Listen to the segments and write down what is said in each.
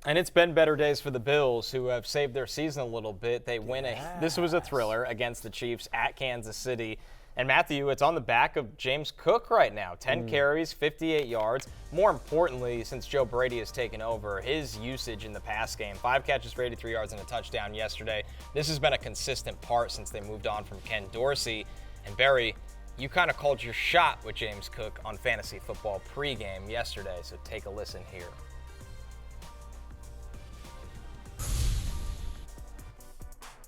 And it's been better days for the Bills, who have saved their season a little bit. They win this was a thriller against the Chiefs at Kansas City. And Matthew, it's on the back of James Cook right now. 10 carries, 58 yards. More importantly, since Joe Brady has taken over, his usage in the pass game, 5 catches for 83 yards and a touchdown yesterday. This has been a consistent part since they moved on from Ken Dorsey. And Barry, you kind of called your shot with James Cook on fantasy football pregame yesterday, so take a listen here.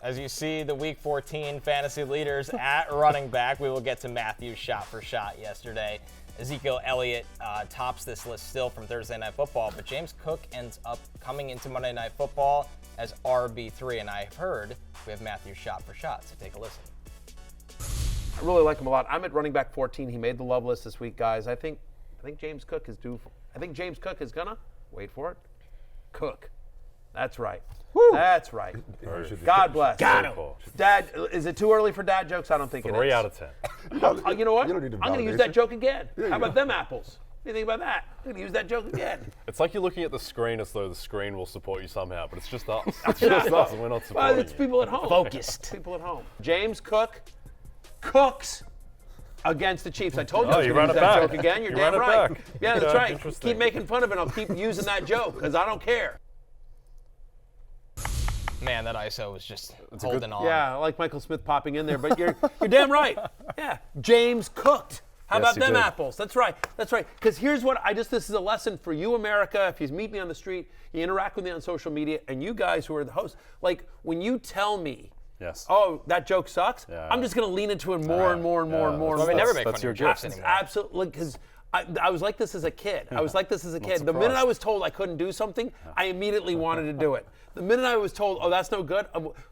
As you see, the Week 14 fantasy leaders at running back. We will get to Matthew's shot for shot yesterday. Ezekiel Elliott tops this list still from Thursday Night Football, but James Cook ends up coming into Monday Night Football as RB3, and I've heard we have Matthew's shot for shot, so take a listen. I really like him a lot. I'm at running back 14. He made the love list this week, guys. I think James Cook is due. I think James Cook is gonna wait for it. Cook. That's right. Woo. That's right. God bless. Got him. Dad, is it too early for dad jokes? I don't think it is. 3 out of 10. You know what? You don't need I'm going to use that joke again. How about them apples? What do you think about that? I'm going to use that joke again. It's like you're looking at the screen as though the screen will support you somehow, but it's just us. It's just us, and we're not supporting Well, it's people at home. Focused. People at home. James Cook cooks against the Chiefs. I told you I was you going to ran use it that back. joke again. You're You damn ran it right. back. Yeah, that's Yeah, right. interesting. Keep making fun of it. I'll keep using that joke because I don't care. Man, that ISO was just holding on. Yeah, I like Michael Smith popping in there, but you're damn right. Yeah, James cooked. How Yes, about he them did. apples? That's right. That's right. Because here's what this is a lesson for you, America. If you meet me on the street, you interact with me on social media, and you guys who are the hosts, like when you tell me, Yes. oh, that joke sucks, Yeah. I'm just going to lean into it more and more and more and more. Well, we never make fun That's of your your jokes gift. anymore. Absolutely, because I was like this as a kid. I was like this as a kid. The surprised. minute I was told I couldn't do something, I immediately wanted to do it. The minute I was told, oh, that's no good,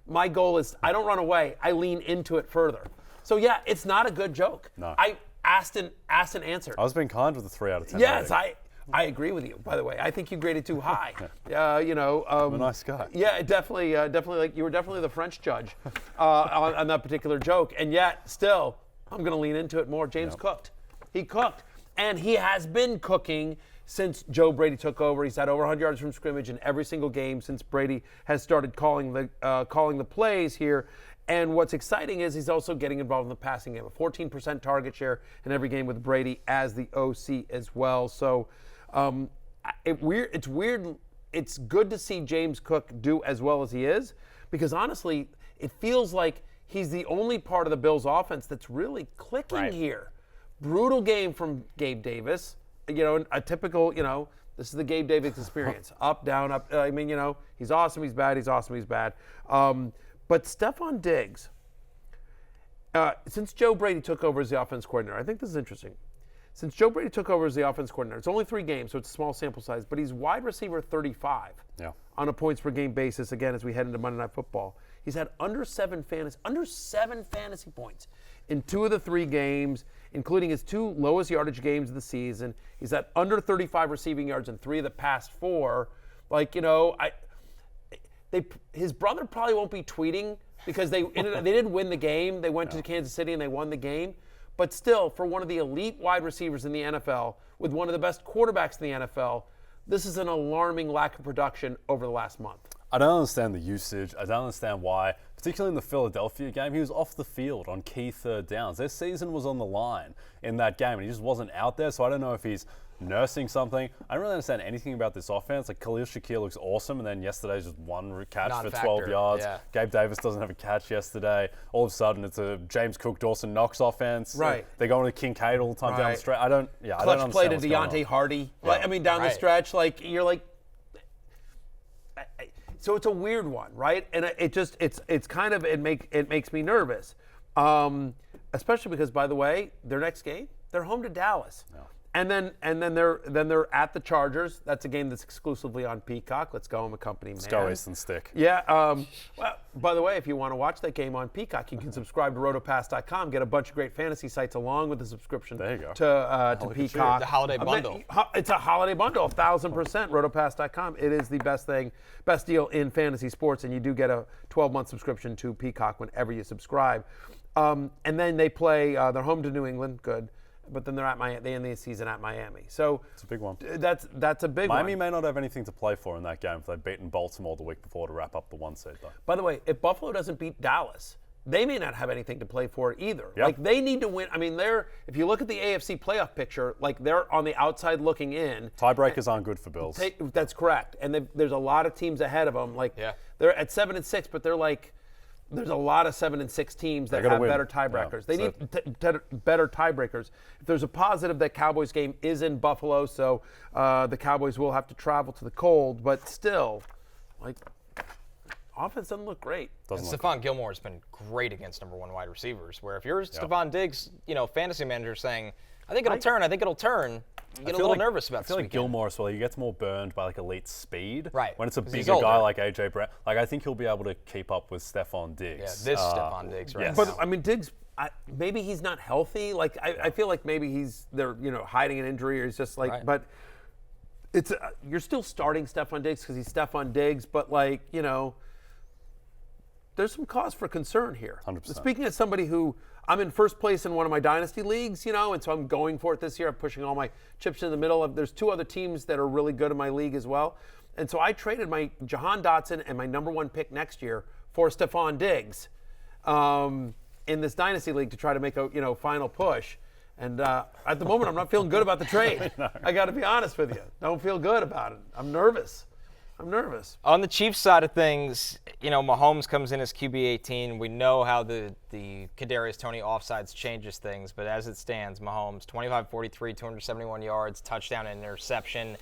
my goal is I don't run away. I lean into it further. So yeah, it's not a good joke. No. I asked and answered. I was being kind with the 3 out of 10. Yes, rating. I agree with you. By the way, I think you graded too high. I'm a nice guy. Yeah, definitely. Like you were definitely the French judge on that particular joke, and yet still, I'm going to lean into it more. James cooked. He cooked, and he has been cooking since Joe Brady took over. He's had over 100 yards from scrimmage in every single game since Brady has started calling the plays here. And what's exciting is he's also getting involved in the passing game. A 14% target share in every game with Brady as the OC as well. So it's weird. It's good to see James Cook do as well as he is, because honestly, it feels like he's the only part of the Bills' offense that's really clicking here. Brutal game from Gabe Davis. A typical, this is the Gabe Davis experience. Up, down, up. He's awesome, he's bad, he's awesome, he's bad. But Stefon Diggs, since Joe Brady took over as the offense coordinator, I think this is interesting. Since Joe Brady took over as the offense coordinator, it's only 3 games, so it's a small sample size, but he's wide receiver 35 on a points per game basis, again, as we head into Monday Night Football. He's had under 7 fantasy points in 2 of the 3 games, including his 2 lowest yardage games of the season. He's had under 35 receiving yards in 3 of the past 4. His brother probably won't be tweeting because they didn't win the game. They went to Kansas City and they won the game. But still, for one of the elite wide receivers in the NFL, with one of the best quarterbacks in the NFL, this is an alarming lack of production over the last month. I don't understand the usage. I don't understand why, particularly in the Philadelphia game, he was off the field on key 3rd downs. Their season was on the line in that game, and he just wasn't out there. So I don't know if he's nursing something. I don't really understand anything about this offense. Like, Khalil Shakir looks awesome, and then yesterday's just 1 catch for 12 yards. Yeah. Gabe Davis doesn't have a catch yesterday. All of a sudden, it's a James Cook, Dawson Knox offense. Right. They're going to Kincaid all the time down the stretch. I don't Clutch understand play to what's going on. Deontay Hardy. Down the stretch, you're like. So it's a weird one, right? And it makes me nervous, especially because, by the way, their next game, they're home to Dallas. Yeah. And then they're at the Chargers. That's a game that's exclusively on Peacock. Let's go, I'm a company man. Let's go Eastern Stick. Yeah. Well, by the way, if you want to watch that game on Peacock, you can subscribe to rotopass.com. Get a bunch of great fantasy sites along with the subscription There you go. to Peacock. The holiday bundle. It's a holiday bundle, 1,000%. Rotopass.com. It is the best deal in fantasy sports, and you do get a 12-month subscription to Peacock whenever you subscribe. And then they play. They're home to New England. Good. but then they end the season at Miami. So It's a big one. That's a big Miami one. may not have anything to play for in that game if they've beaten Baltimore the week before to wrap up the 1 seed, though. By the way, if Buffalo doesn't beat Dallas, they may not have anything to play for either. Yep. Like, they need to win. I mean, if you look at the AFC playoff picture, like, they're on the outside looking in. Tiebreakers aren't good for Bills. That's correct. And there's a lot of teams ahead of them. Like, they're at 7-6, but they're like, there's a lot of 7-6 teams that have better tiebreakers. They need better tiebreakers. If there's a positive, that Cowboys game is in Buffalo, so the Cowboys will have to travel to the cold. But still, like, offense doesn't look great. Stephon Gilmore has been great against number 1 wide receivers. Where if you're Stefon Diggs, fantasy manager saying, I think it'll turn. You get a little nervous about this I feel like weekend. Gilmore as well. He gets more burned by like elite speed. Right. When it's a 'Cause he's bigger guy older. like AJ Brown, like I think he'll be able to keep up with Stefon Diggs. Yeah, this Stefon Diggs right yes. now. But I mean, Diggs, maybe he's not healthy. Like, I feel like maybe they're hiding an injury, or he's just like. Right. But it's you're still starting Stefon Diggs because he's Stefon Diggs. But like, there's some cause for concern here. 100%. Speaking as somebody who I'm in first place in one of my dynasty leagues, and so I'm going for it this year. I'm pushing all my chips in the middle. There's 2 other teams that are really good in my league as well. And so I traded my Jahan Dotson and my number 1 pick next year for Stefon Diggs in this dynasty league to try to make a final push. And at the moment, I'm not feeling good about the trade. I got to be honest with you. Don't feel good about it. I'm nervous. On the Chiefs side of things, Mahomes comes in as QB18. We know how the Kadarius Toney offsides changes things, but as it stands, Mahomes 25-43, 271 yards, touchdown and interception.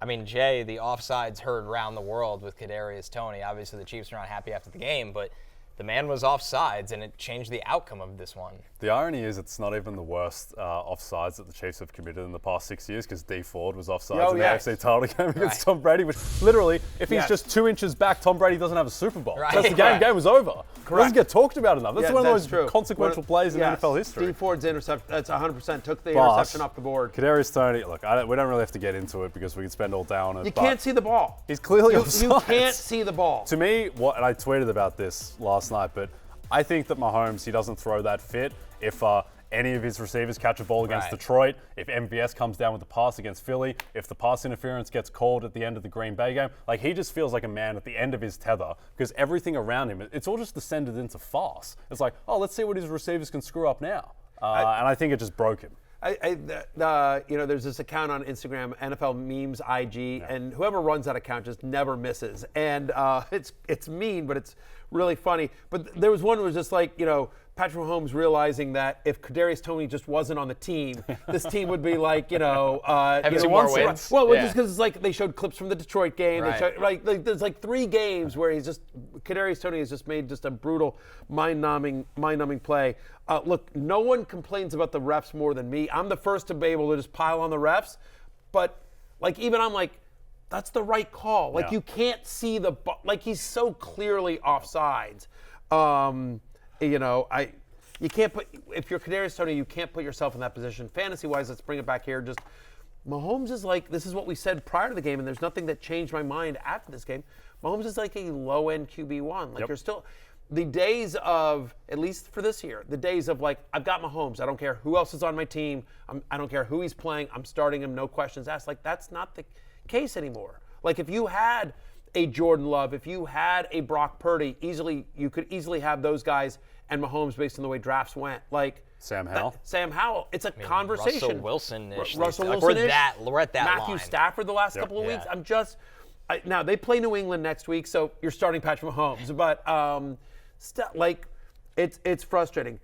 I mean, Jay, the offsides heard around the world with Kadarius Toney. Obviously, the Chiefs are not happy after the game, but the man was offsides, and it changed the outcome of this one. The irony is it's not even the worst offsides that the Chiefs have committed in the past 6 years, because D Ford was offsides in the AFC title game against Tom Brady, which literally, if he's just 2 inches back, Tom Brady doesn't have a Super Bowl. Right. That's the game. Game was over. It doesn't get talked about enough. That's one of the most consequential plays in NFL history. D Ford's interception, that's 100% took the interception off the board. Kadarius Toney, look, we don't really have to get into it because we could spend all day on it. You can't see the ball. He's clearly offsides. You can't see the ball. To me, and I tweeted about this last night, but I think that Mahomes, he doesn't throw that fit if any of his receivers catch a ball against Detroit, if MVS comes down with the pass against Philly, if the pass interference gets called at the end of the Green Bay game. Like, he just feels like a man at the end of his tether because everything around him, it's all just descended into farce. It's like, let's see what his receivers can screw up now. And I think it just broke him. There's this account on Instagram, NFL Memes IG, and whoever runs that account just never misses. And it's mean, but it's really funny. But there was one that was just like, Patrick Mahomes realizing that if Kadarius Toney just wasn't on the team, this team would be like, having 2 more wins. Well, just because it's like they showed clips from the Detroit game. Right. They showed, there's like 3 games where Kadarius Toney has just made just a brutal, mind-numbing play. Look, no one complains about the refs more than me. I'm the first to be able to just pile on the refs, but like even I'm like, that's the right call. Like you can't see he's so clearly offsides. You can't if you're Kadarius Toney, you can't put yourself in that position. Fantasy-wise, let's bring it back here. Just Mahomes is like, this is what we said prior to the game, and there's nothing that changed my mind after this game. Mahomes is like a low-end QB1. Like you're still, the days of, at least for this year, the days of like, I've got Mahomes. I don't care who else is on my team. I don't care who he's playing. I'm starting him, no questions asked. Like, that's not the case anymore. Like, if you had a Jordan Love, if you had a Brock Purdy, you could easily have those guys and Mahomes based on the way drafts went. Like Sam Howell. It's a conversation. Russell Wilson-ish. Russell Like, Wilson-ish. we're at that Matthew line. Stafford the last couple of weeks. Now they play New England next week, so you're starting Patrick Mahomes. But it's frustrating.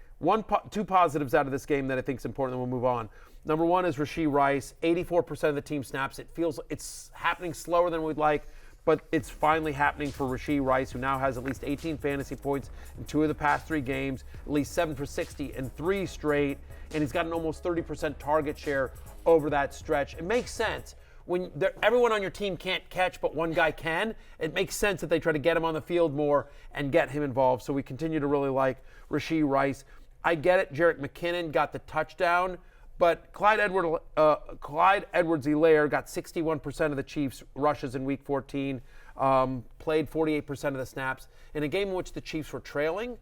2 positives out of this game that I think is important, then we'll move on. Number 1 is Rashee Rice. 84% of the team snaps. It feels it's happening slower than we'd like, but it's finally happening for Rashee Rice, who now has at least 18 fantasy points in 2 of the past 3 games, at least 7 for 60 in 3 straight, and he's got an almost 30% target share over that stretch. It makes sense. When everyone on your team can't catch, but one guy can, it makes sense that they try to get him on the field more and get him involved. So we continue to really like Rashee Rice. I get it. Jerick McKinnon got the touchdown, but Clyde Edwards-Helaire got 61% of the Chiefs' rushes in Week 14, played 48% of the snaps. In a game in which the Chiefs were trailing,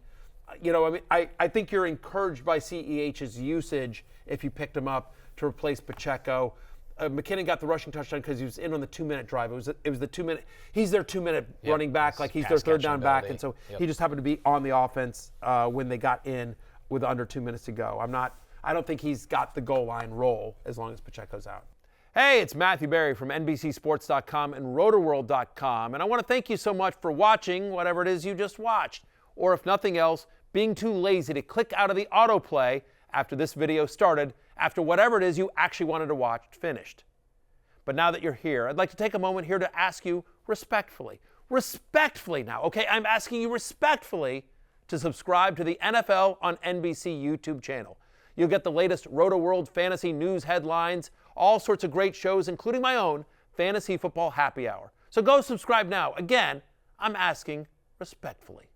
I think you're encouraged by CEH's usage if you picked him up to replace Pacheco. McKinnon got the rushing touchdown because he was in on the 2-minute drive. It was the 2-minute. He's their 2-minute running back, like he's their third down back, and so he just happened to be on the offense when they got in with under 2 minutes to go. I don't think he's got the goal line role as long as Pacheco's out. Hey, it's Matthew Berry from NBCSports.com and Rotoworld.com, and I want to thank you so much for watching whatever it is you just watched, or if nothing else, being too lazy to click out of the autoplay after this video started, after whatever it is you actually wanted to watch finished. But now that you're here, I'd like to take a moment here to ask you respectfully now, okay? I'm asking you respectfully to subscribe to the NFL on NBC YouTube channel. You'll get the latest Roto-World fantasy news headlines, all sorts of great shows, including my own Fantasy Football Happy Hour. So go subscribe now. Again, I'm asking respectfully.